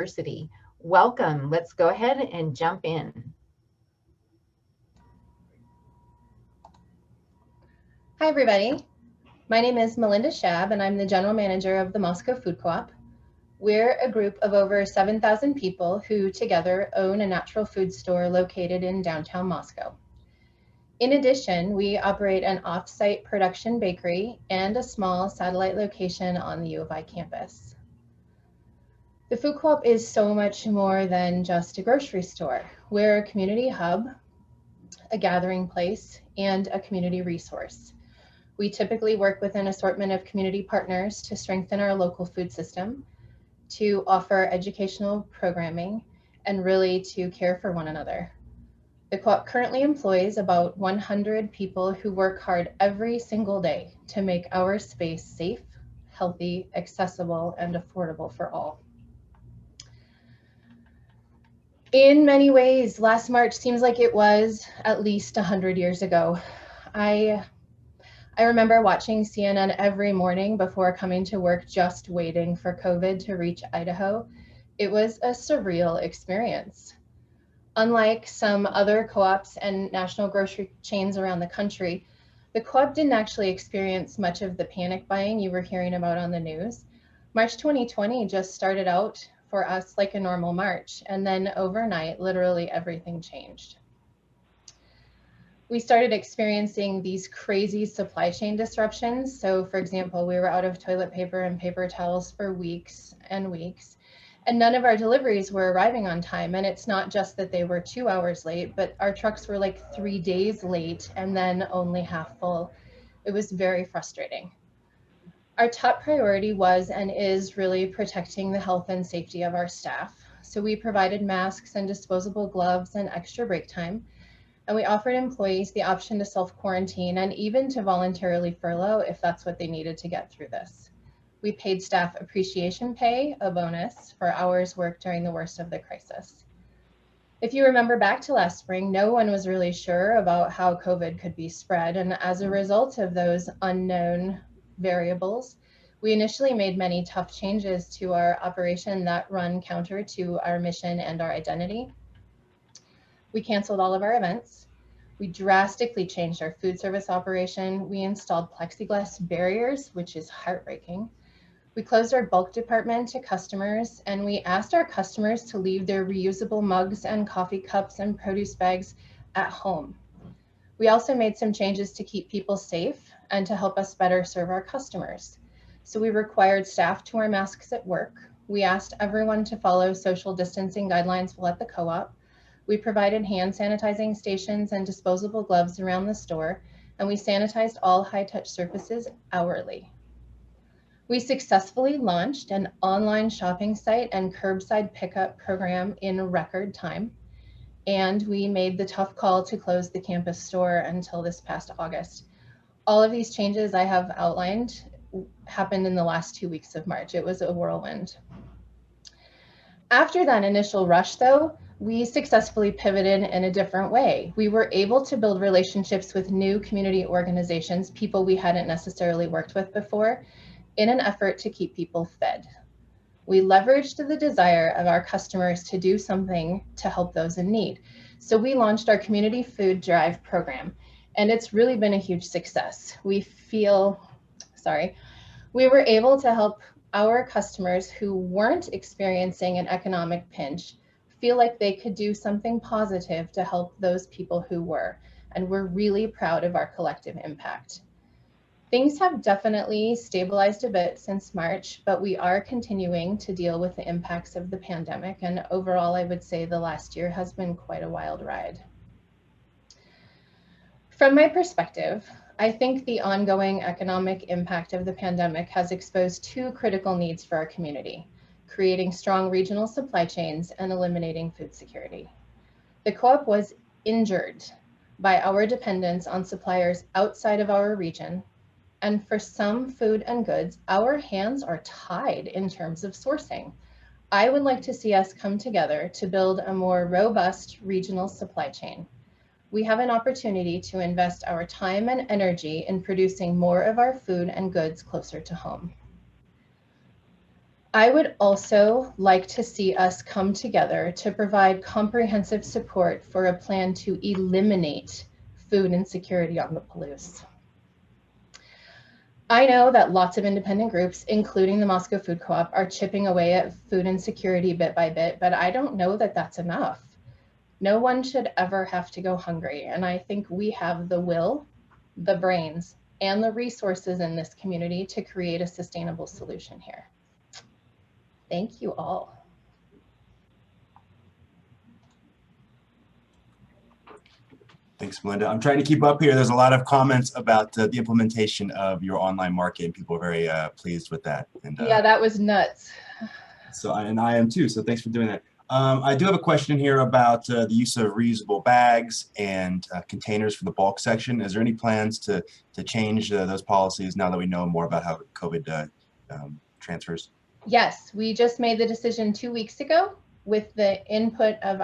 University. Welcome. Let's go ahead and jump in. Hi, everybody. My name is Melinda Schab, and I'm the general manager of the Moscow Food Co-op. We're a group of over 7,000 people who together own a natural food store located in downtown Moscow. In addition, we operate an off-site production bakery and a small satellite location on the U of I campus. The Food Co-op is so much more than just a grocery store. We're a community hub, a gathering place, and a community resource. We typically work with an assortment of community partners to strengthen our local food system, to offer educational programming, and really to care for one another. The co-op currently employs about 100 people who work hard every single day to make our space safe, healthy, accessible, and affordable for all. In many ways, last March seems like it was at least 100 years ago. I remember watching CNN every morning before coming to work, just waiting for COVID to reach Idaho. It was a surreal experience. Unlike some other co-ops and national grocery chains around the country, the co-op didn't actually experience much of the panic buying you were hearing about on the news. March 2020 just started out for us like a normal March, and then overnight, literally everything changed. We started experiencing these crazy supply chain disruptions. So for example, we were out of toilet paper and paper towels for weeks and weeks, and none of our deliveries were arriving on time. And it's not just that they were 2 hours late, but our trucks were like 3 days late and then only half full. It was very frustrating. Our top priority was and is really protecting the health and safety of our staff. So we provided masks and disposable gloves and extra break time. And we offered employees the option to self-quarantine and even to voluntarily furlough if that's what they needed to get through this. We paid staff appreciation pay, a bonus, for hours worked during the worst of the crisis. If you remember back to last spring, no one was really sure about how COVID could be spread. And as a result of those unknown variables, we initially made many tough changes to our operation that run counter to our mission and our identity. We canceled all of our events. We drastically changed our food service operation. We installed plexiglass barriers, which is heartbreaking. We closed our bulk department to customers, and we asked our customers to leave their reusable mugs and coffee cups and produce bags at home. We also made some changes to keep people safe and to help us better serve our customers. So we required staff to wear masks at work. We asked everyone to follow social distancing guidelines while at the co-op. We provided hand sanitizing stations and disposable gloves around the store, and we sanitized all high-touch surfaces hourly. We successfully launched an online shopping site and curbside pickup program in record time, and we made the tough call to close the campus store until this past August. All of these changes I have outlined happened in the last 2 weeks of March. It was a whirlwind. After that initial rush, though, we successfully pivoted in a different way. We were able to build relationships with new community organizations, people we hadn't necessarily worked with before, in an effort to keep people fed. We leveraged the desire of our customers to do something to help those in need. So we launched our Community Food Drive program, and it's really been a huge success. We were able to help our customers who weren't experiencing an economic pinch feel like they could do something positive to help those people who were, and we're really proud of our collective impact. Things have definitely stabilized a bit since March, but we are continuing to deal with the impacts of the pandemic, and overall, I would say the last year has been quite a wild ride. From my perspective, I think the ongoing economic impact of the pandemic has exposed two critical needs for our community: creating strong regional supply chains and eliminating food security. The co-op was injured by our dependence on suppliers outside of our region, and for some food and goods, our hands are tied in terms of sourcing. I would like to see us come together to build a more robust regional supply chain. We have an opportunity to invest our time and energy in producing more of our food and goods closer to home. I would also like to see us come together to provide comprehensive support for a plan to eliminate food insecurity on the Palouse. I know that lots of independent groups, including the Moscow Food Co-op, are chipping away at food insecurity bit by bit, but I don't know that that's enough. No one should ever have to go hungry, and I think we have the will, the brains, and the resources in this community to create a sustainable solution here. Thank you all. Thanks, Melinda. I'm trying to keep up here. There's a lot of comments about the implementation of your online market, and people are very pleased with that. And yeah, that was nuts. So, and I am too. So thanks for doing that. I do have a question here about the use of reusable bags and containers for the bulk section. Is there any plans to change those policies now that we know more about how COVID transfers? Yes, we just made the decision 2 weeks ago with the input of